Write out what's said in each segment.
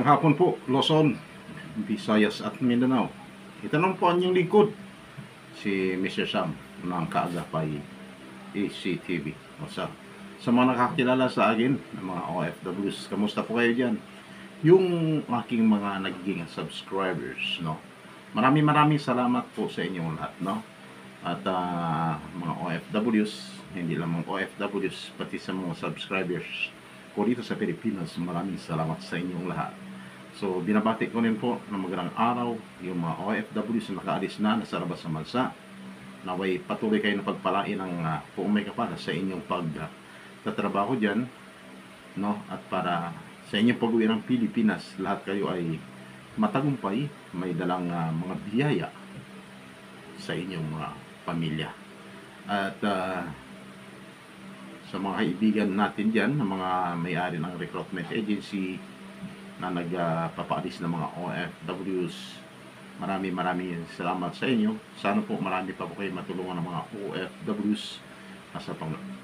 hapon po, Luzon, Visayas at Mindanao. Ito naman po ang inyong lingkod, si Mr. Sam ng Kaagapay ACTV. Sa mga nakakilala sa akin, ng mga OFWs, kamusta po kayo dyan? Yung aking mga nagiging subscribers, no? Maraming salamat po sa inyong lahat, no? At mga OFWs, hindi lang mga OFWs, pati sa mga subscribers ko dito sa Pilipinas, maraming salamat sa inyong lahat. So, binabati ko rin po ng magandang araw yung mga OFWs na nakaalis na, nasa labas ng bansa. Naway patuloy kayo na pagpalain ng kung may kapala sa inyong pagtatrabaho dyan, no? At para sa inyong pag-uwi ng Pilipinas, lahat kayo ay matagumpay, may dalang mga biyaya sa inyong mga pamilya. At sa mga kaibigan natin dyan, na mga may-ari ng recruitment agency na nagpapaalis ng mga OFWs, maraming salamat sa inyo. Sana po marami pa po kayo matulungan ng mga OFWs na sa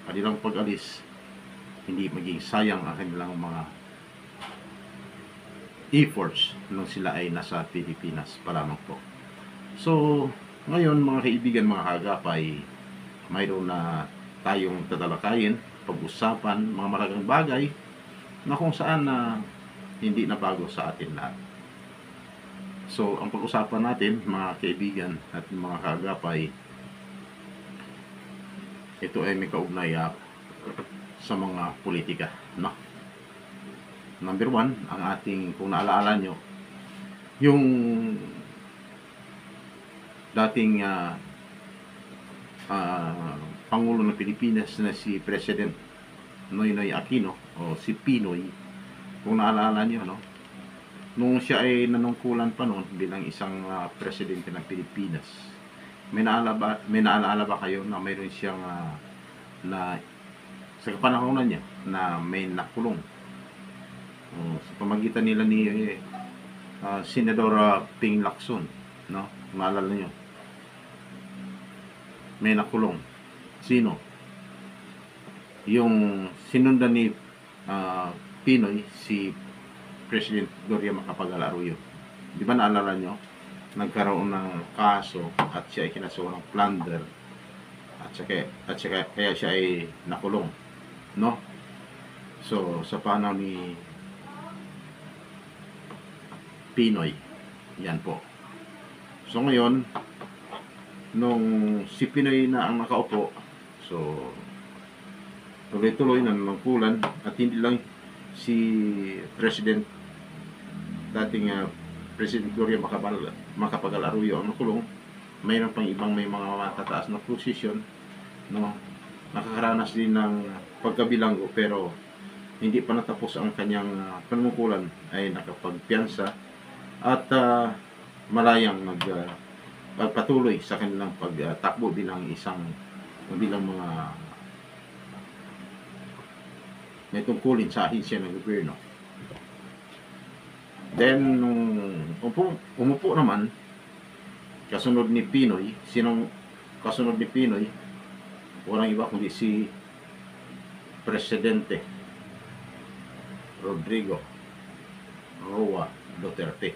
kanilang pag-alis, hindi maging sayang ang kanilang mga efforts nung sila ay nasa Pilipinas pa lamang po. So, ngayon mga kaibigan, mga kagapay, mayroon na tayong tatalakayin, pag-usapan, mga malagang bagay na kung saan na hindi na bago sa atin lahat. So, ang pag-usapan natin, mga kaibigan at mga kagapay, ito ay may kaugnay sa mga politika, no? Number one, ang ating, kung naalaala nyo, yung dating Pangulo ng Pilipinas na si President Noynoy Aquino o si Pinoy, kung naalala nyo, no? Nung siya ay nanungkulan pa noon bilang isang presidente ng Pilipinas, may naalala ba kayo na mayroon siyang na sa kapanahonan niya na may nakulong sa pamagitan nila ni Senador Ping Lacson, no? Naalala niyo? May nakulong. Sino? Yung sinundan ni Pinoy, si President Gloria Macapagal-Arroyo. Di ba naalala nyo? Nagkaroon ng kaso at siya ay kinasuhan ng plunder at saka kaya siya ay nakulong, no? So, sa panahon ni Pinoy, yan po. So, ngayon, nung si Pinoy na ang nakaupo, so tuloy-tuloy na nanungkulan, at hindi lang si dating President Gloria Macapagal-Arroyo ang nakulong, mayroon pang ibang may mga matataas na posisyon, no? Nakakaranas din ng pagkabilanggo, pero hindi pa natapos ang kanyang panunungkulan, ay nakapagpiyansa at malayang pagpatuloy sa kanilang pagtakbo bilang mga may tungkulin sa ahensya ng gobyerno. Then, nung umupo naman, kasunod ni Pinoy, sinong kasunod ni Pinoy? Walang iba kundi si Presidente Rodrigo Roa Duterte.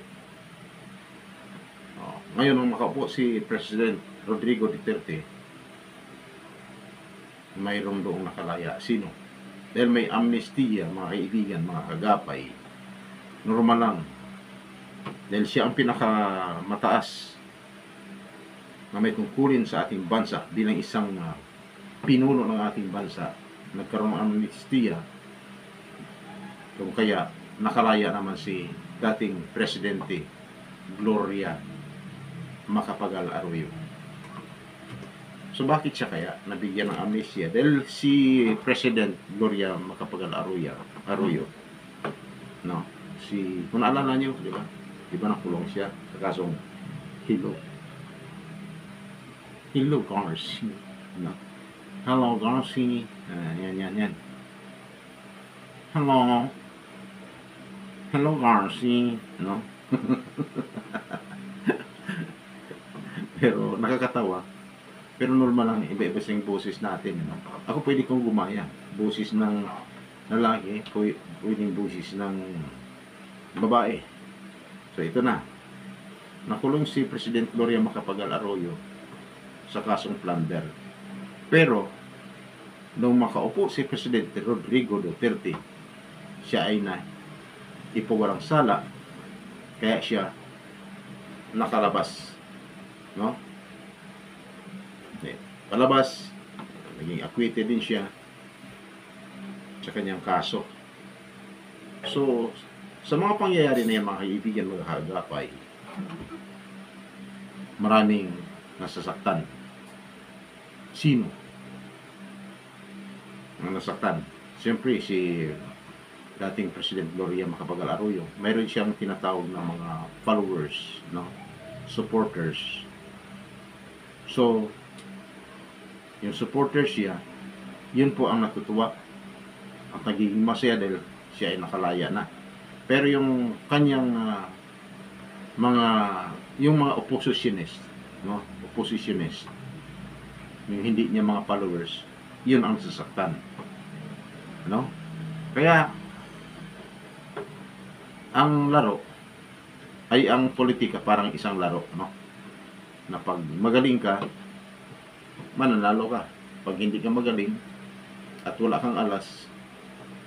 Ngayon, nung makaupo si President Rodrigo Duterte, mayroon doong nakalaya. Sino? Dahil may amnestia, mga kaibigan, mga kagapay, normal lang. Dahil siya ang pinakamataas na may tungkulin sa ating bansa bilang isang pinuno ng ating bansa. Nagkaroon ng amnestia, kung kaya nakalaya naman si dating Presidente Gloria Macapagal-Arroyo. So bakit siya kaya nabigyan ng amnesia? Dahil si President Gloria Macapagal-Arroyo, no? Kung naalala niyo, di ba? Di ba nakulong siya sa kasong Hello Garci, no? Hello Garci, yan. Hello Garci, no? Pero nakakatawa. Pero normal lang, iba-iba yung boses natin, no? Ako pwede kong gumaya. Boses ng lalaki, pwedeng boses ng babae. So ito na, nakulong si President Gloria Macapagal Arroyo sa kasong plunder. Pero nung makaupo si Presidente Rodrigo Duterte, siya ay na ipawalang sala, kaya siya nakalabas, no? Palabas, naging acquitted din siya sa kanyang kaso. So, sa mga pangyayari na yan, mga kaibigan, mga kaagapay, maraming nasasaktan. Sino ang nasaktan? Siyempre, si dating President Gloria Macapagal Arroyo. Mayroon siyang tinatawag na mga followers, no? Supporters. So, yung supporters siya, yun po ang natutuwa at nagiging masaya dahil siya ay nakalaya na. Pero yung kanyang yung mga oppositionist, no? Oppositionist, yung hindi niya mga followers, yun ang sasaktan, no? Kaya ang laro ay ang politika parang isang laro, no? Na pag magaling ka, mananalo ka. Pag hindi ka magaling at wala kang alas,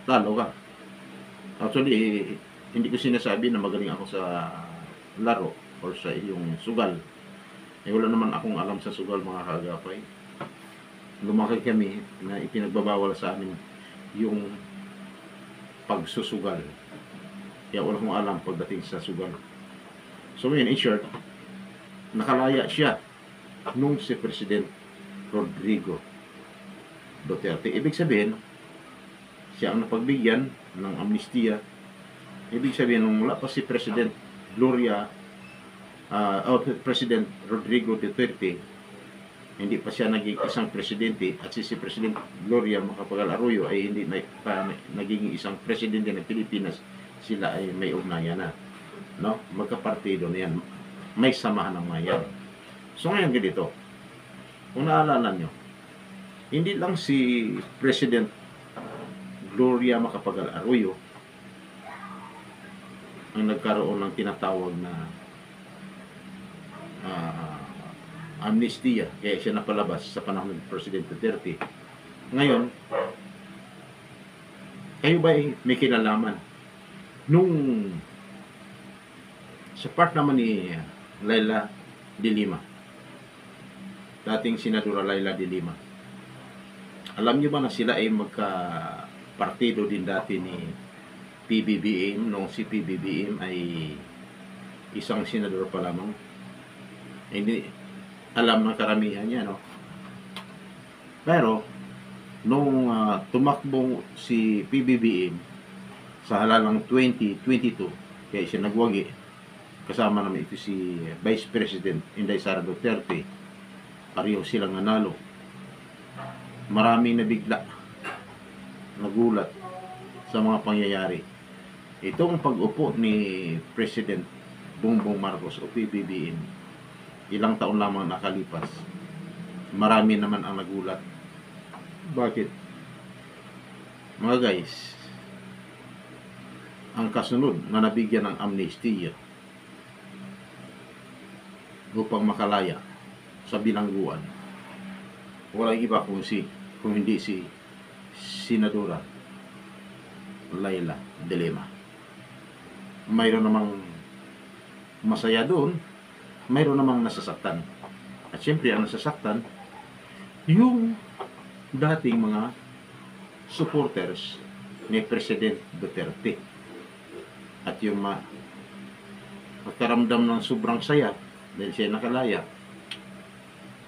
talo ka. Actually, hindi ko sinasabi na magaling ako sa laro or sa iyong sugal. Wala naman akong alam sa sugal, mga kaagapay. Lumaki kami na ipinagbabawal sa amin yung pagsusugal. Kaya wala akong alam pagdating sa sugal. So in short, nakalaya siya nung si President Rodrigo Duterte. Ibig sabihin, siya ang napagbigyan ng amnestiya. Ibig sabihin, nung wala pa si President President Rodrigo Duterte, hindi pa siya naging isang presidente, at si President Gloria Macapagal Arroyo ay hindi naging isang presidente ng Pilipinas, sila ay may ugnayan na, no? Magkapartido na yan, may samahan ng mga yan. So ngayon ganito, kung naalala nyo, hindi lang si President Gloria Macapagal Arroyo ang nagkaroon ng tinatawag na amnestiya, kaya siya napalabas sa panahon ng President Duterte. Ngayon, kayo ba may kinalaman nung sa part naman ni Leila de Lima, dating Senadora Leila de Lima? Alam niyo ba na sila ay magka-partido din dati ni PBBM, nung si PBBM ay isang senador pa lamang? Hindi alam ng karamihan niya, no? Pero nung tumakbo si PBBM sa halalang 2022, kaya siya nagwagi, kasama naman ito si Vice President Inday Sara Duterte, pareho silang nanalo. Maraming nabigla, nagulat sa mga pangyayari. Itong pag-upo ni President Bongbong Marcos o PBBM, ilang taon lamang nakalipas, marami naman ang nagulat. Bakit? Mga guys, ang kasunod na nabigyan ng amnestiya upang makalaya sa bilangguan, walang iba kung hindi si Senadora Leila de Lima. Mayroon namang masaya doon, mayroon namang nasasaktan. At siyempre ang nasasaktan, yung dating mga supporters ni President Duterte. At yung magkaramdam ng sobrang saya dahil siya nakalaya,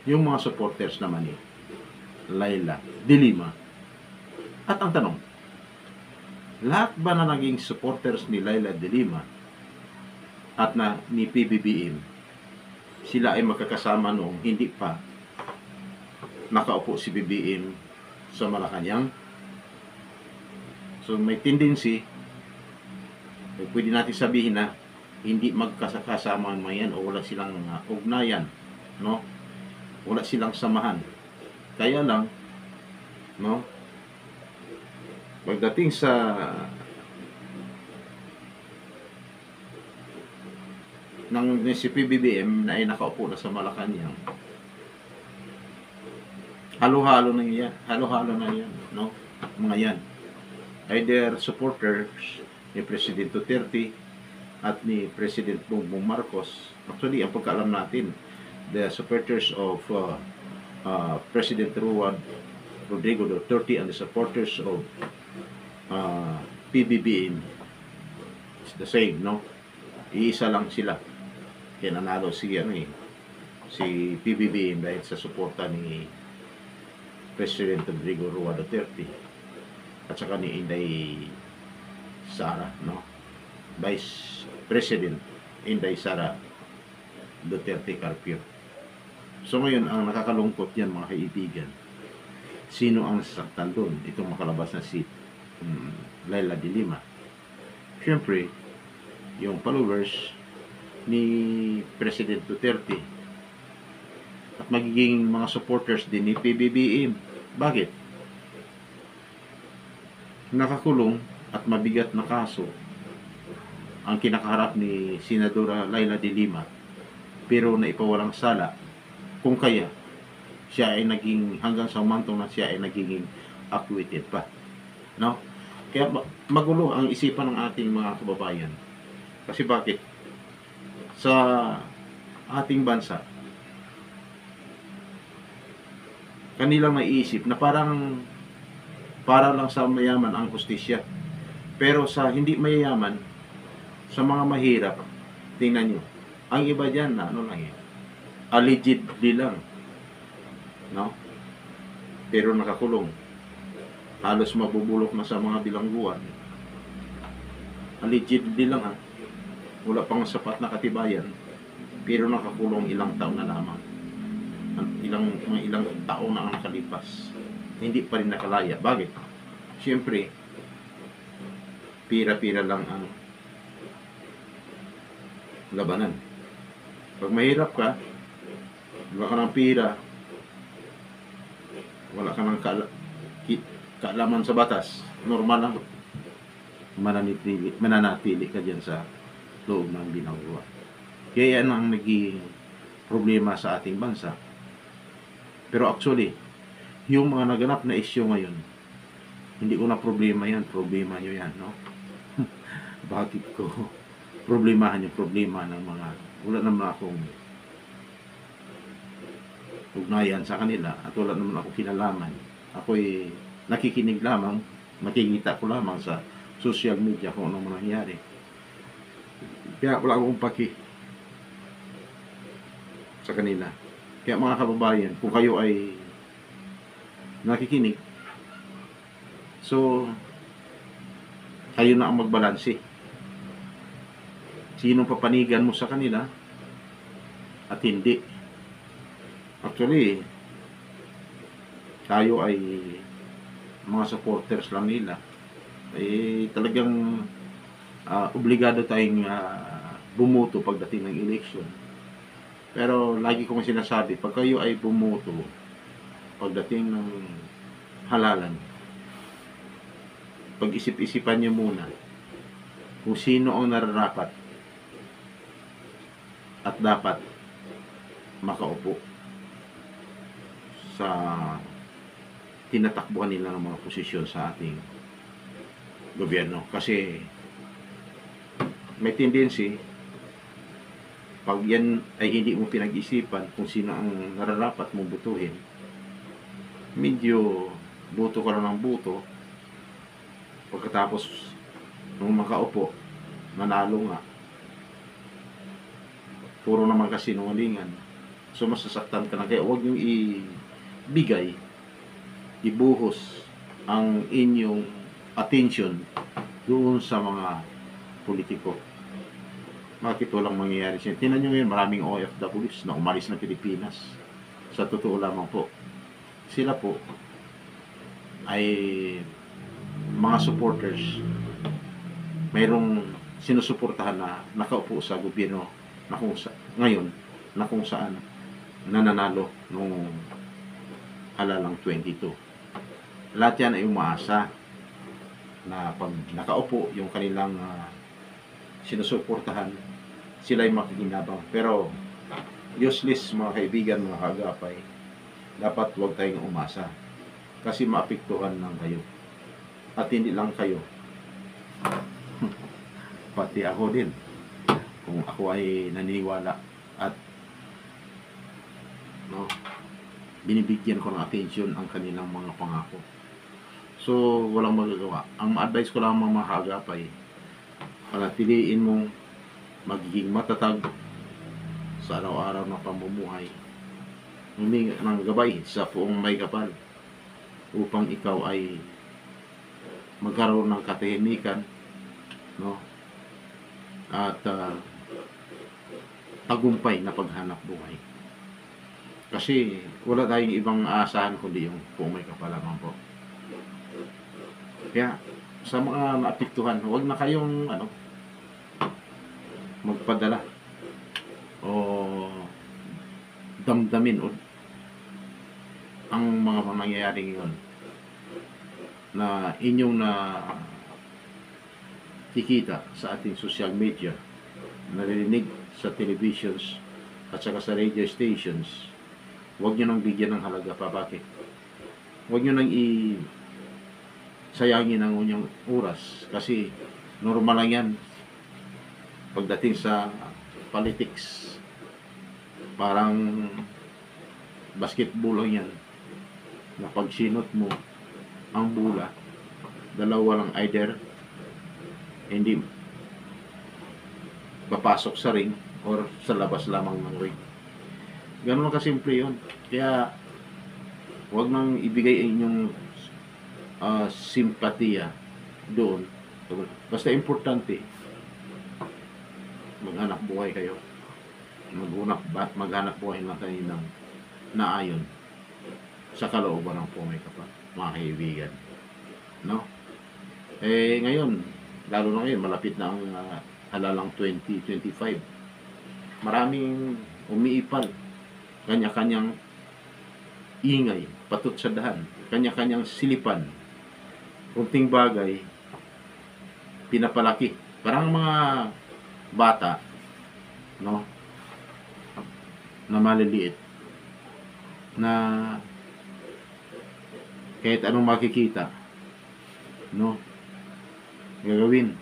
yung mga supporters naman ni Leila de Lima. At ang tanong, lahat ba na naging supporters ni Leila de Lima at ni PBBM, sila ay magkakasama noong hindi pa nakaupo si BBM sa Malacanang? So may tendency, pwede natin sabihin na hindi magkasama mga yan, o wala silang ugnayan, no? Wala silang samahan. Kaya lang, no, pagdating sa ng si PBBM na ay nakaupo na sa Malacanang, halo-halo na yan. Halo-halo na yan, no? Mga yan. Either supporters ni President Duterte at ni President Bongbong Marcos. Actually, ang pagkaalam natin, the supporters of President Rodrigo Duterte and the supporters of PBBM is the same, no? Iisa lang sila. Kaya nanalo si PBBM dahil sa suporta ni President Rodrigo Duterte at saka ni Inday Sara, no? Vice President Inday Sara Duterte Carpio. So ngayon, ang nakakalungkot yan, mga kaibigan, sino ang nasasaktan doon? Itong makalabas na si Leila de Lima. Siyempre, yung followers ni President Duterte at magiging mga supporters din ni PBBM. Bakit? Nakakulong at mabigat na kaso ang kinakaharap ni Senadora Leila de Lima, pero naipawalang sala, kung kaya siya ay naging, hanggang sa umantong na siya ay naging acquitted pa, no? Kaya magulo ang isipan ng ating mga kababayan. Kasi bakit? Sa ating bansa, kanilang naiisip na parang para lang sa mayaman ang hustisya. Pero sa hindi mayayaman, sa mga mahirap, tingnan nyo, ang iba dyan na ano lang yan, allegedly lang, no? Pero nakakulong, halos mabubulok na sa mga bilangguan. Allegedly lang, ha? Wala pang sapat na katibayan, pero nakakulong ilang taon na lamang, ilang taon na ang nakalipas, hindi pa rin nakalaya. Bakit? Siyempre, pira-pira lang ang labanan. Pag mahirap ka, wala ka ng pira, wala ka ng kaalaman sa batas, normal lang mananatili ka dyan sa loob ng binangguan. Kaya yan ang naging problema sa ating bansa. Pero actually, yung mga naganap na issue ngayon, hindi ko na problema yan, problema nyo yan, no? Bakit ko problemahan yung problema ng mga, wala naman akong ugnayan sa kanila at wala naman akong kinalaman. Ako'y nakikinig lamang, makikita ko lamang sa social media kung anong nangyayari. Kaya wala akong paki sa kanila. Kaya mga kababayan, kung kayo ay nakikinig, so kayo na ang magbalanse. Sinong papanigan mo sa kanila at hindi. Actually, tayo ay mga supporters lang nila. Eh, talagang obligado tayong bumoto pagdating ng election. Pero lagi kong sinasabi, pag kayo ay bumoto pagdating ng halalan, pag-isip-isipan nyo muna kung sino ang nararapat at dapat makaupo sa tinatakbuhan nila ng mga posisyon sa ating gobyerno. Kasi may tendency, pag yan ay hindi mo pinag-isipan kung sino ang nararapat mong butuhin, medyo buto ka lang ng buto, pagkatapos nung makaupo, manalo nga, puro naman kasi nungalingan. So masasaktan ka na. Kaya huwag nyo ibigay, ibuhos ang inyong attention doon sa mga politiko. Bakit walang mangyayari siya? Tingnan nyo ngayon, maraming OFWs na umalis na Pilipinas. Sa totoo lamang po, sila po ay mga supporters, mayroong sinusuportahan na nakaupo sa gobyerno na ngayon na kung saan nananalo nung halalang 22. Lahat yan ay umaasa na pag nakaupo yung kanilang sinusuportahan, sila'y makikinabang. Pero useless mga kaibigan, mga kaagapay, dapat huwag tayong umasa kasi maapektuhan lang kayo. At hindi lang kayo, pati ako din, kung ako ay naniniwala at binibigyan ko ng attention ang kanilang mga pangako. So, walang magagawa. Ang ma-advise ko lang mga kaagapay, panatiliin mong magiging matatag sa araw-araw na pamumuhay. Humingi ng gabay sa Poong May Kapal upang ikaw ay magkaroon ng katahimikan, at tagumpay na paghanap buhay. Kasi wala tayong ibang aasahan kundi yung Poong May Kapal lamang po. Kaya sa mga naapektuhan, huwag na kayong magpadala o damdamin ang mga nangyayari ngayon na inyong kikita sa ating social media, naririnig sa televisions at saka sa radio stations. Huwag nyo nang bigyan ng halaga pa. Bakit? Huwag nyo nang sayangin ang inyong oras kasi normal lang yan pagdating sa politics. Parang basketball lang yan na pag sinot mo ang bola, dalawa lang, either hindi papasok sa ring or sa labas lamang ng ring. Ganun lang kasimple yun. Kaya huwag nang ibigay inyong simpatiya doon. Basta importante maghanap buhay kayo, maghanap buhay na kayo ng naayon sa kalooban ng Poong May Kapal, mga kaibigan, ngayon, lalo na ngayon, malapit na ang halalang 2025. Maraming umiipal, kanya-kanyang ingay, patot sa dahan, kanya-kanyang silipan, kunting bagay pinapalaki. Parang mga bata na maliliit na kahit anong makikita gagawin,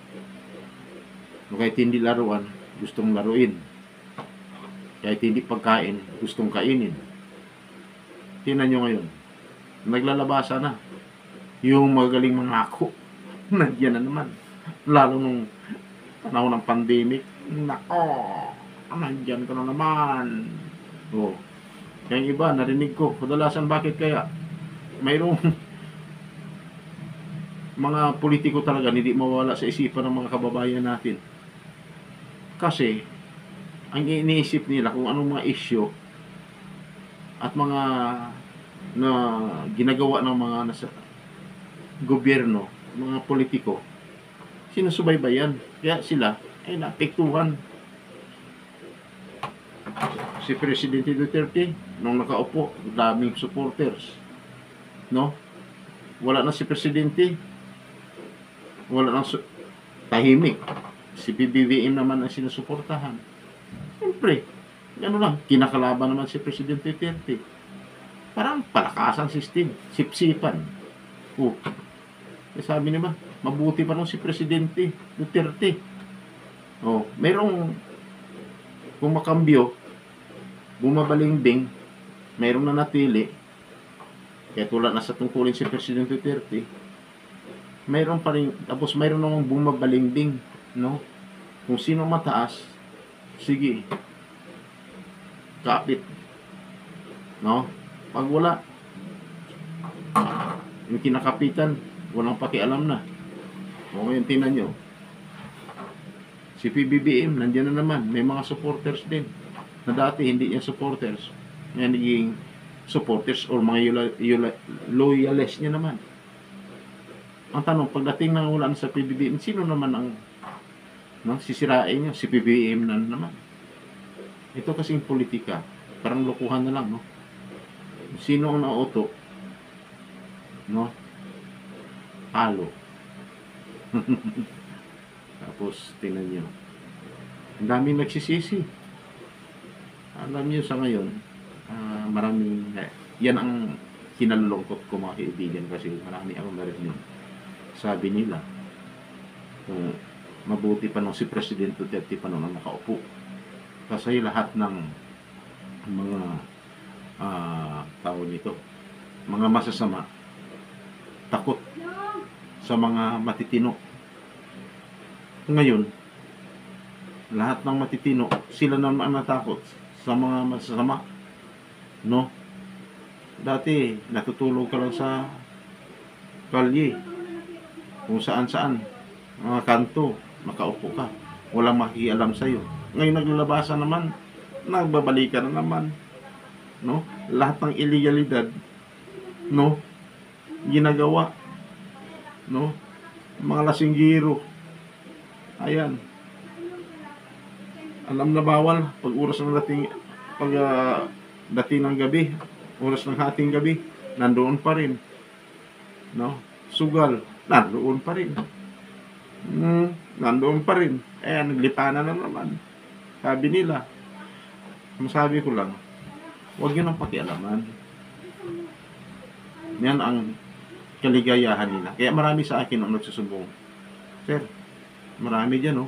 kahit hindi laruan gustong laruin, kahit hindi pagkain gustong kainin. Tingnan nyo ngayon, naglalabasa na yung magaling mga ako. Nandiyan na naman, lalo nung panahon ng pandemic. Nako, nandiyan ka na naman. Yung iba, narinig ko kadalasan, bakit kaya mayroong mga politiko talaga hindi mawala sa isipan ng mga kababayan natin. Kasi ang iniisip nila kung anong mga issue at mga na ginagawa ng mga nasa gobyerno, mga politiko, sinusubaybayan. Kaya sila ay naapektuhan. Si Presidente Duterte nung nakaupo, daming supporters, wala na si Presidente, wala nang tahimik. Si BBM naman ang sinusuportahan. Siyempre, lang, kinakalaban naman si Presidente Duterte. Parang palakasan system, sipsipan. Sabi niya ba, mabuti pa nung si Presidente Duterte. Mayroong, kung makambyo, bumabalimbing, mayroong nanatili, kaya tulad na sa tungkulin si Presidente Duterte, mayroon pa rin, tapos mayroon namang bumabalimbing, kung sino mataas, sige, kapit, pag wala, yung kinakapitan, walang pakialam na. Ngayon, tingnan nyo, si PBBM, nandiyan na naman, may mga supporters din, na dati hindi niya supporters, ngayon naging supporters or mga loyalists niya naman. Ang tanong, pagdating ng ulan sa PBBM, sino naman ang sisirain niya? Si PBBM na naman. Ito kasing politika, parang lokohan na lang, Sino ang nauto? Halo. Tapos, tingnan nyo. Ang daming nagsisisi. Alam niyo sa ngayon, maraming, yan ang kinalulungkot ko mga kaibigan kasi marami akong narinig. Sabi nila, kung mabuti pa nung si President Duterte pa nung nakaupo. Kasi lahat ng mga tao nito, mga masasama, takot sa mga matitino. Ngayon, lahat ng matitino, sila naman natakot sa mga masasama. No? Dati, natutulog ka lang sa kalye, kung saan-saan, mga kanto, makaupo ka. Walang makialam sa'yo. Ngayon naglalabasan naman, nagbabalikan na naman. No? Lahat ng illegalidad, no? Ginagawa. No? Mga lasinggiro. Ayan. Alam na bawal pag oras ng dating ng gabi, oras ng hating gabi, nandoon pa rin. No? Sugal, nandoon pa rin. Nandoon pa rin. Naglipanan na naman. Sabi nila, masabi ko lang, huwag yun ang pakialaman. Yan ang kaligayahan nila. Kaya marami sa akin ang nagsusumbong. Sir, marami dyan,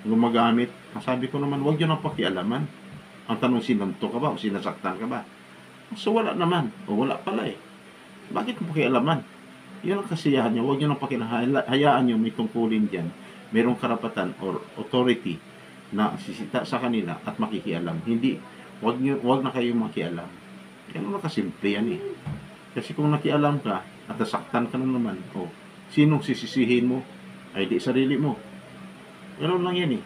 gumagamit. Sabi ko naman, huwag yun ang pakialaman. Ang tanong, sinanto ka ba o sinasaktan ka ba? So, wala naman. O wala pala eh. Bakit mo pakialaman? Yun ang kasiyahan niya. Huwag yun ang pakialaman. Hayaan nyo may tungkulin dyan. Merong karapatan or authority na sisita sa kanila at makikialam. Hindi, huwag na kayong makialam. Yan ang nakasimple yan eh. Kasi kung nakialam ka at nasaktan ka na naman, sinong sisisihin mo? Ay di sarili mo. Ganoon lang yan eh.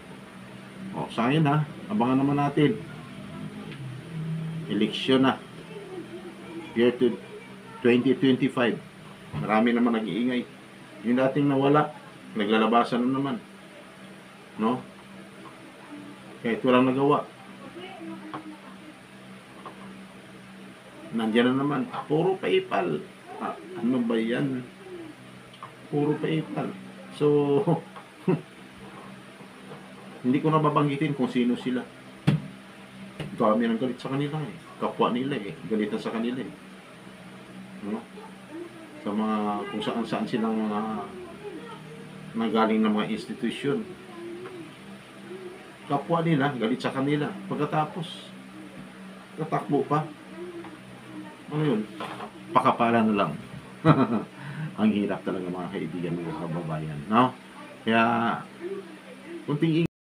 Sa akin abangan naman natin. Eleksyon na. Year 2025. Marami naman nag-iingay. Yung dating nawala, naglalabasan na naman. No? Kahit walang nagawa. Nandiyan na naman. Puro PayPal. Ano ba yan? Puro PayPal. So, hindi ko na babanggitin kung sino sila. Dami ng galit sa kanila eh. Kapwa nila eh. Galitan sa kanila eh. No? Sa mga, kung saan-saan silang mga nagaling ng mga institusyon. Kapwa nila, galit sa kanila. Pagkatapos, natakbo pa. Ano yun? Pakapala na lang. Ang hirap talaga mga kaibigan, mga kababayan. No? Kaya, kunting